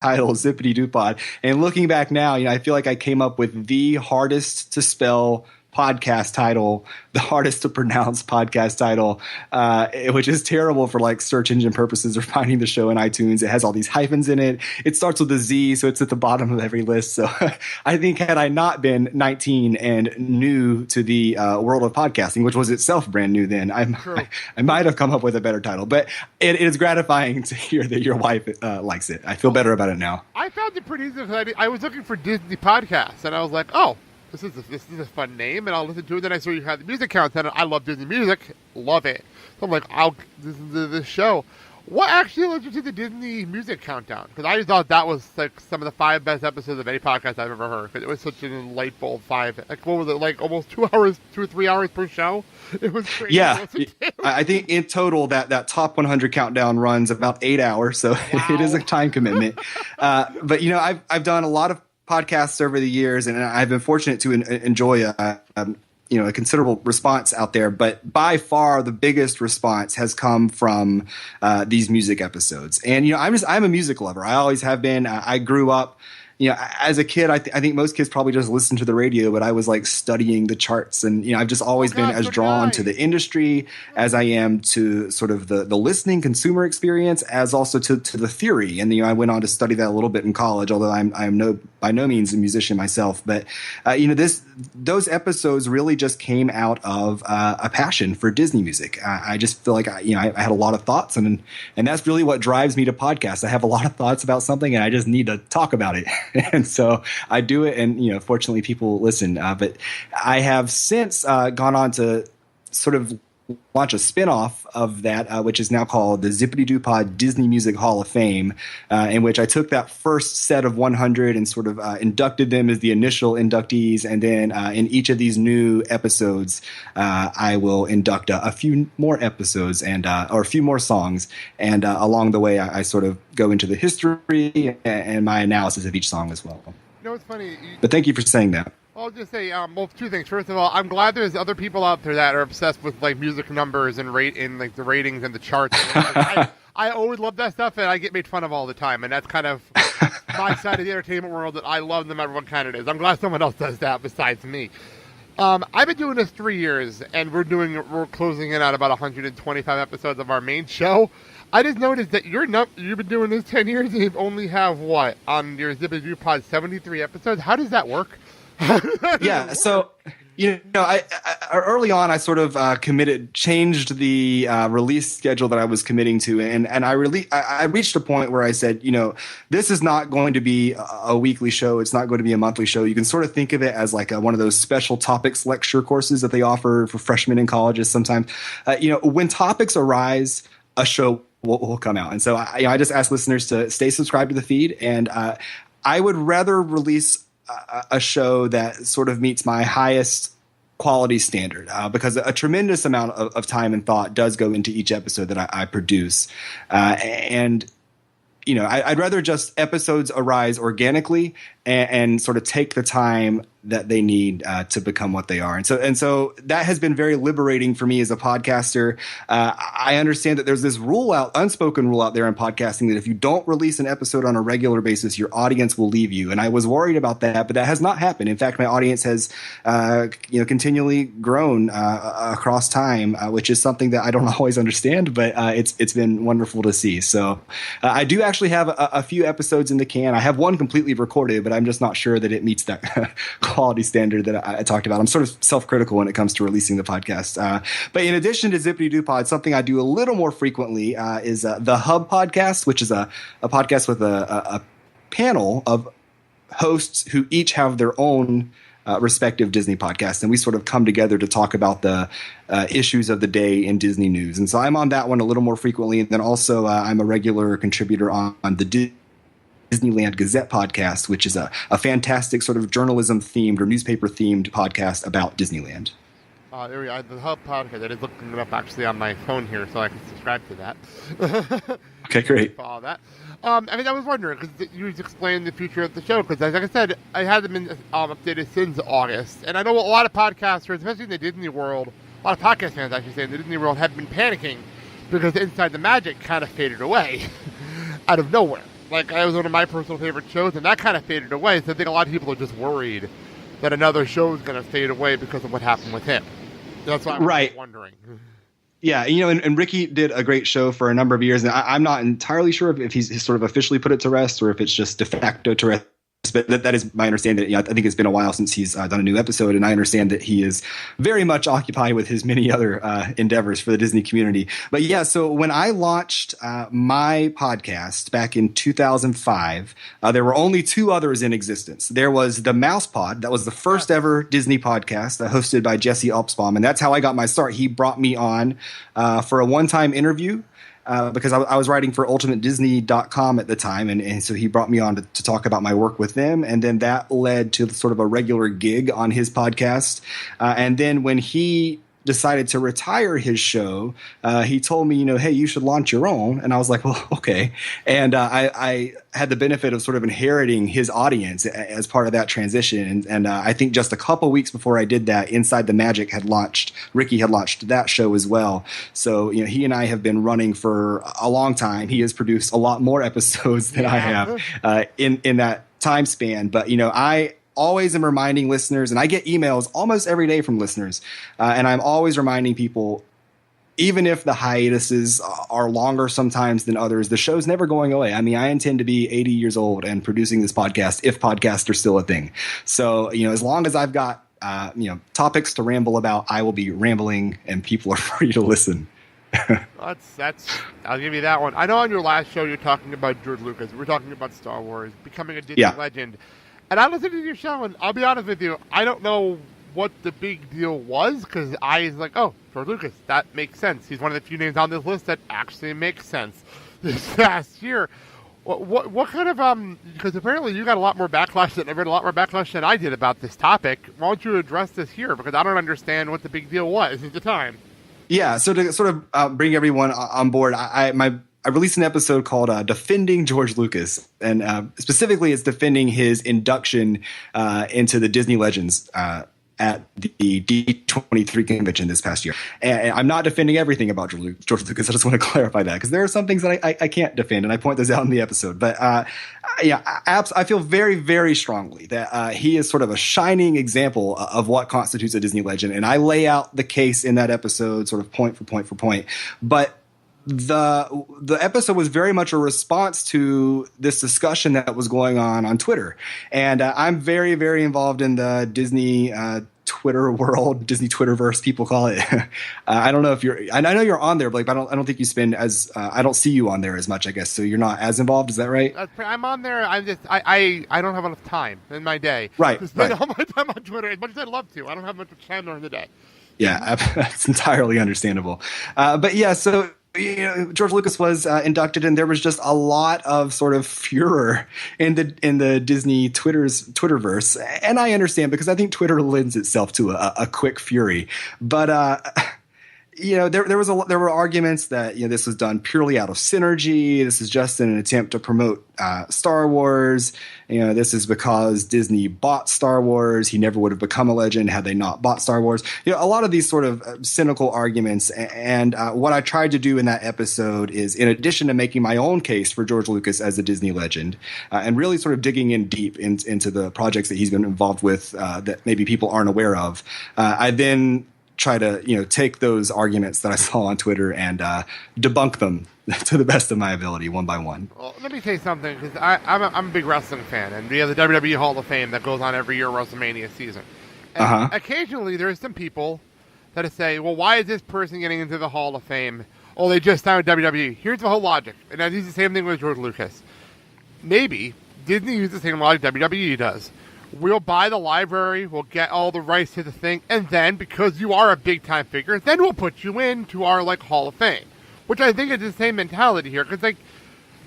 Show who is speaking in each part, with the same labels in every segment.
Speaker 1: title, Zippity Doopod. And looking back now, I feel like I came up with the hardest to spell podcast title, the hardest to pronounce podcast title, which is terrible for like search engine purposes or finding the show in iTunes. It has all these hyphens in it. It starts with a Z, so it's at the bottom of every list. So I think had I not been 19 and new to the world of podcasting, which was itself brand new then, I might have come up with a better title. But it is gratifying to hear that your wife likes it. I feel better about it now.
Speaker 2: I found it pretty easy because I was looking for Disney podcasts, and I was like, oh, this is a fun name, and I'll listen to it. Then I saw you had the music content. I love Disney music, love it. So I'm like, I'll listen to this show. What actually led you to the Disney music countdown? Because I thought that was like some of the 5 best episodes of any podcast I've ever heard. Because it was such an delightful 5. Like, what was it? Like almost 2 or 3 hours per show. It was crazy.
Speaker 1: Yeah, I think in total that top 100 countdown runs about 8 hours, so it is a time commitment. But I've done a lot of podcasts over the years, and I've been fortunate to enjoy a considerable response out there. But by far, the biggest response has come from these music episodes. And I'm a music lover. I always have been. I grew up. As a kid, I think most kids probably just listen to the radio, but I was like studying the charts, and I've just always been as drawn to the industry as I am to sort of the listening consumer experience, as also to the theory. And I went on to study that a little bit in college, although I'm by no means a musician myself. But those episodes really just came out of a passion for Disney music. I just feel like I had a lot of thoughts, and that's really what drives me to podcasts. I have a lot of thoughts about something, and I just need to talk about it. And so I do it, and fortunately people listen. But I have since gone on to sort of launch a spinoff of that, which is now called the Zippity Doopod Disney Music Hall of Fame, in which I took that first set of 100 and sort of inducted them as the initial inductees, and then in each of these new episodes, I will induct a few more episodes or a few more songs, and along the way, I sort of go into the history and my analysis of each song as well.
Speaker 2: It's funny.
Speaker 1: But thank you for saying that.
Speaker 2: I'll just say, well, 2 things. First of all, I'm glad there's other people out there that are obsessed with like music numbers and like the ratings and the charts. I always love that stuff, and I get made fun of all the time, and that's kind of my side of the entertainment world that I love no matter what kind it is. I'm glad someone else does that besides me. I've been doing this 3 years, and we're closing in at about 125 episodes of our main show. I just noticed that you've been doing this 10 years, and you only have what on your Zippity Doopod 73 episodes. How does that work?
Speaker 1: Yeah, so I early on I sort of changed the release schedule that I was committing to, and I reached a point where I said, this is not going to be a weekly show. It's not going to be a monthly show. You can sort of think of it as like one of those special topics lecture courses that they offer for freshmen in colleges sometimes. When topics arise, a show will come out, and so I just ask listeners to stay subscribed to the feed, and I would rather release a show that sort of meets my highest quality standard, because a tremendous amount of time and thought does go into each episode that I produce. And I'd rather just episodes arise organically and sort of take the time that they need to become what they are. And so that has been very liberating for me as a podcaster. I understand that there's this unspoken rule out there in podcasting that if you don't release an episode on a regular basis, your audience will leave you. And I was worried about that, but that has not happened. In fact, my audience has, continually grown across time, which is something that I don't always understand, but it's been wonderful to see. So I do actually have a few episodes in the can. I have one completely recorded, but I'm just not sure that it meets that quality standard that I talked about. I'm sort of self-critical when it comes to releasing the podcast. But in addition to Zippity Doopod, something I do a little more frequently is the Hub podcast, which is a podcast with a panel of hosts who each have their own respective Disney podcasts, and we sort of come together to talk about the issues of the day in Disney news. And so I'm on that one a little more frequently. And then also I'm a regular contributor on the Disneyland Gazette podcast, which is a fantastic sort of journalism-themed or newspaper-themed podcast about Disneyland.
Speaker 2: There we are. The Hub podcast. I just looking it up actually on my phone here, so I can subscribe to that.
Speaker 1: Okay, great.
Speaker 2: Follow that. I was wondering, because you explained the future of the show, because like I said, I hadn't been updated since August, and I know a lot of podcasters, especially in the Disney world, a lot of podcast fans, I should say, in the Disney world have been panicking because Inside the Magic kind of faded away out of nowhere. Like, it was one of my personal favorite shows, and that kind of faded away. So I think a lot of people are just worried that another show is going to fade away because of what happened with him. That's why I'm wondering.
Speaker 1: Yeah, and Ricky did a great show for a number of years, and I'm not entirely sure if he's sort of officially put it to rest or if it's just de facto to rest. But that is my understanding. I think it's been a while since he's done a new episode, and I understand that he is very much occupied with his many other endeavors for the Disney community. But yeah, so when I launched my podcast back in 2005, there were only two others in existence. There was the Mouse Pod. That was the first ever Disney podcast hosted by Jesse Alpsbaum, and that's how I got my start. He brought me on for a one-time interview. Because I was writing for UltimateDisney.com at the time, and so he brought me on to talk about my work with them, and then that led to sort of a regular gig on his podcast. And then when he decided to retire his show, he told me, hey, you should launch your own. And I was like, well, okay. And I had the benefit of sort of inheriting his audience as part of that transition. And I think just a couple weeks before I did that, Inside the Magic Ricky had launched that show as well. So, he and I have been running for a long time. He has produced a lot more episodes than I have in that time span. But, I always am reminding listeners, and I get emails almost every day from listeners, and I'm always reminding people, even if the hiatuses are longer sometimes than others, the show's never going away. I mean, I intend to be 80 years old and producing this podcast if podcasts are still a thing. So, as long as I've got, topics to ramble about, I will be rambling and people are free to listen.
Speaker 2: That's I'll give you that one. I know on your last show you're talking about George Lucas. We're talking about Star Wars, becoming a Disney legend. And I listened to your show, and I'll be honest with you, I don't know what the big deal was, because I was like, oh, George Lucas, that makes sense. He's one of the few names on this list that actually makes sense this past year. What kind of, because apparently you got a lot more backlash than I did about this topic. Why don't you address this here? Because I don't understand what the big deal was at the time.
Speaker 1: Yeah, so to sort of bring everyone on board, I released an episode called Defending George Lucas, and specifically it's defending his induction into the Disney Legends at the D23 convention this past year. And I'm not defending everything about George Lucas. I just want to clarify that, because there are some things that I can't defend, and I point those out in the episode. But I feel very, very strongly that he is sort of a shining example of what constitutes a Disney legend, and I lay out the case in that episode sort of point for point for point. But the episode was very much a response to this discussion that was going on Twitter. And I'm very, very involved in the Disney Twitter world, Disney Twitterverse, people call it. I don't know if I know you're on there, Blake, but I don't think you spend I don't see you on there as much, I guess. So you're not as involved. Is that right?
Speaker 2: I'm on there. I don't have enough time in my day.
Speaker 1: Right.
Speaker 2: To spend all my time on Twitter as much as I'd love to. I don't have much time during the day.
Speaker 1: Yeah, that's entirely understandable. But yeah, so George Lucas was inducted, and there was just a lot of sort of furor in the Disney Twitterverse, and I understand, because I think Twitter lends itself to a quick fury. But there were arguments that this was done purely out of synergy. This is just in an attempt to promote Star Wars. This is because Disney bought Star Wars. He never would have become a legend had they not bought Star Wars. A lot of these sort of cynical arguments. And what I tried to do in that episode is, in addition to making my own case for George Lucas as a Disney legend, and really sort of digging in deep into the projects that he's been involved with that maybe people aren't aware of, I then try to take those arguments that I saw on Twitter and debunk them to the best of my ability, one by one.
Speaker 2: Well, let me tell you something, because I'm a big wrestling fan, and we have the WWE Hall of Fame that goes on every year, WrestleMania season. And occasionally there's some people that say, well, why is this person getting into the Hall of Fame? Oh, they just signed with WWE. Here's the whole logic. And I use the same thing with George Lucas. Maybe Disney uses the same logic WWE does. We'll buy the library, we'll get all the rights to the thing, and then, because you are a big-time figure, then we'll put you into our, Hall of Fame. Which I think is the same mentality here, because,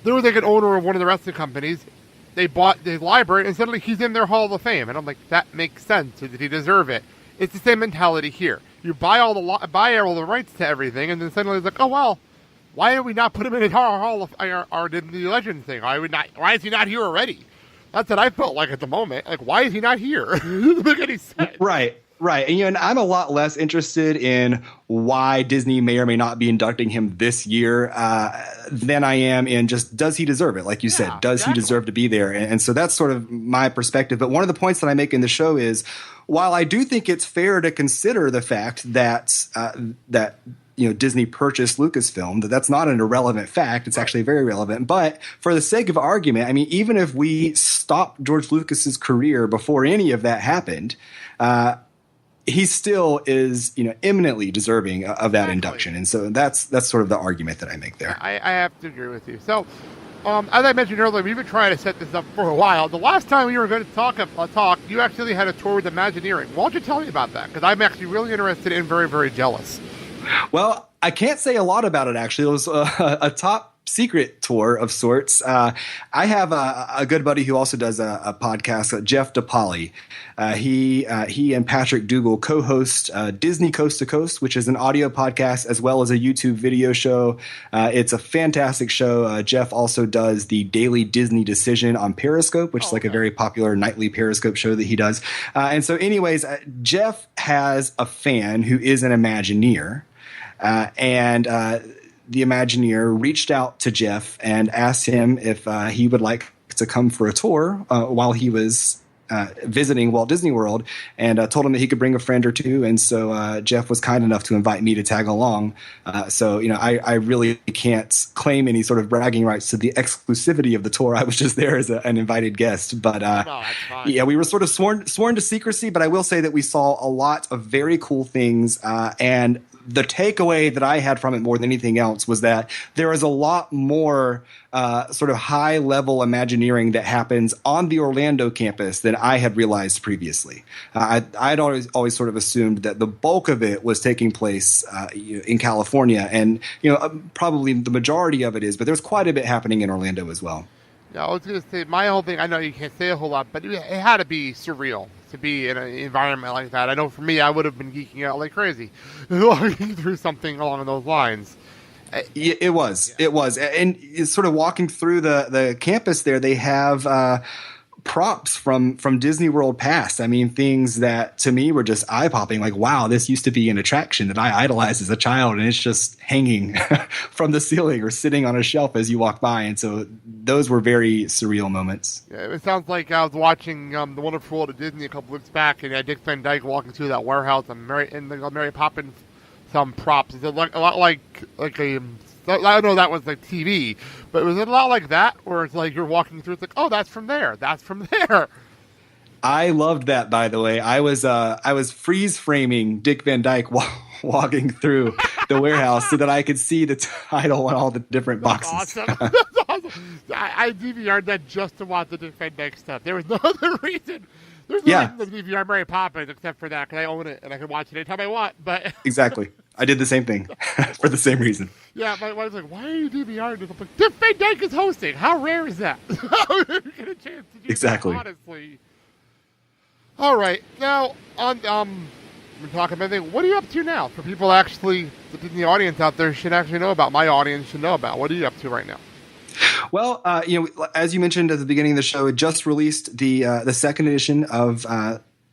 Speaker 2: there was, an owner of one of the wrestling companies, they bought the library, and suddenly he's in their Hall of Fame. And I'm like, that makes sense. Did he deserve it? It's the same mentality here. You buy all the rights to everything, and then suddenly it's like, oh, well, why did we not put him in our Hall of our Disney Legends thing? Why is he not here already? That's what I felt like at the moment. Why is he not here? It doesn't make any sense.
Speaker 1: Right. Right. And I'm a lot less interested in why Disney may or may not be inducting him this year than I am in just, does he deserve it? Like you said, does he deserve to be there? And so that's sort of my perspective. But one of the points that I make in the show is, while I do think it's fair to consider the fact that Disney purchased Lucasfilm, that's not an irrelevant fact. It's actually very relevant. But for the sake of argument, I mean, even if we stopped George Lucas's career before any of that happened, he still is, eminently deserving of that induction. And so that's sort of the argument that I make there.
Speaker 2: I have to agree with you. So, as I mentioned earlier, we've been trying to set this up for a while. The last time we were going to talk, you actually had a tour with Imagineering. Why don't you tell me about that? Because I'm actually really interested and very, very jealous.
Speaker 1: Well, I can't say a lot about it, actually. It was a top secret tour of sorts. I have a good buddy who also does a podcast, Jeff DePauli. He and Patrick Dougal co-host Disney Coast to Coast, which is an audio podcast as well as a YouTube video show. It's a fantastic show. Jeff also does the Daily Disney Decision on Periscope, which is like a very popular nightly Periscope show that he does. And so anyways, Jeff has a fan who is an Imagineer. The Imagineer reached out to Jeff and asked him if he would like to come for a tour while he was visiting Walt Disney World, and told him that he could bring a friend or two. And so Jeff was kind enough to invite me to tag along. I really can't claim any sort of bragging rights to the exclusivity of the tour. I was just there as an invited guest. But we were sort of sworn to secrecy. But I will say that we saw a lot of very cool things, and the takeaway that I had from it more than anything else was that there is a lot more sort of high-level Imagineering that happens on the Orlando campus than I had realized previously. I'd always sort of assumed that the bulk of it was taking place in California, and probably the majority of it is, but there's quite a bit happening in Orlando as well.
Speaker 2: Yeah, I was going to say, my whole thing, I know you can't say a whole lot, but it had to be surreal to be in an environment like that. I know for me, I would have been geeking out like crazy walking through something along those lines.
Speaker 1: It was. And sort of walking through the campus there, they have props from Disney World past. I mean, things that to me were just eye-popping, like, wow, this used to be an attraction that I idolized as a child, and it's just hanging from the ceiling or sitting on a shelf as you walk by. And so those were very surreal moments.
Speaker 2: Yeah, it sounds like I was watching The Wonderful World of Disney a couple weeks back, and Dick Van Dyke walking through that warehouse and Mary Poppins some props. Is it like a lot like a? I know that was like TV, but was it a lot like that, where it's like you're walking through, it's like, oh, that's from there. That's from there.
Speaker 1: I loved that, by the way. I was freeze framing Dick Van Dyke walking through the warehouse so that I could see the title on all the different boxes.
Speaker 2: That's awesome. That's awesome. I DVR'd that just to watch the Dick Van Dyke stuff. There was no other reason. There's no reason to DVR Mary Poppins except for that, because I own it and I can watch it anytime I want. But
Speaker 1: exactly. I did the same thing for the same reason.
Speaker 2: Yeah, my wife's like, why are you DVRing this? I'm like, Dick Van Dyke is hosting. How rare is that? How did you get a chance to do
Speaker 1: exactly.
Speaker 2: that, honestly? All right. Now, we're talking about everything. What are you up to now? For people actually, the audience out there should actually know about, my audience should know about. What are you up to right now?
Speaker 1: Well, as you mentioned at the beginning of the show, it just released the second edition of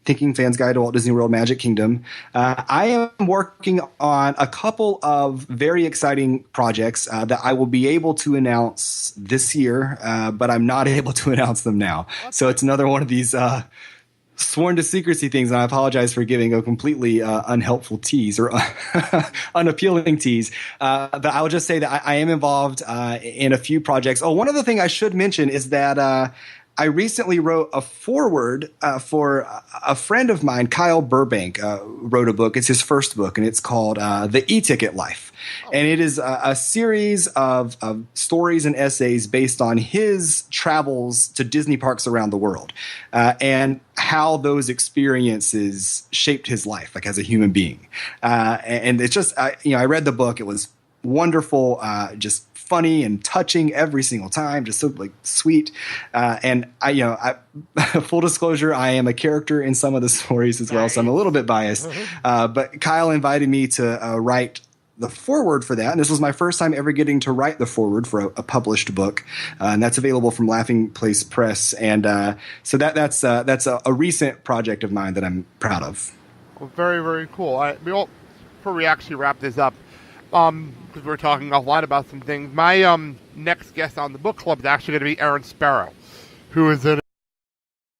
Speaker 1: Thinking Fan's Guide to Walt Disney World Magic Kingdom. I am working on a couple of very exciting projects that I will be able to announce this year, but I'm not able to announce them now. So it's another one of these sworn to secrecy things, and I apologize for giving a completely unhelpful tease or unappealing tease. But I will just say that I am involved in a few projects. Oh, one other thing I should mention is that I recently wrote a foreword for a friend of mine, Kyle Burbank, wrote a book. It's his first book, and it's called The E-Ticket Life. And it is a series of stories and essays based on his travels to Disney parks around the world and how those experiences shaped his life, like as a human being. And it's just, I read the book. It was wonderful, just funny and touching every single time, just so like sweet. And I full disclosure, I am a character in some of the stories as well, so I'm a little bit biased. But Kyle invited me to write the foreword for that, and this was my first time ever getting to write the foreword for a published book, and that's available from Laughing Place Press. And so that's a recent project of mine that I'm proud of.
Speaker 2: Well, very, very cool. Before we actually wrap this up, because we're talking a lot about some things, my next guest on the book club is actually going to be Aaron Sparrow, who is an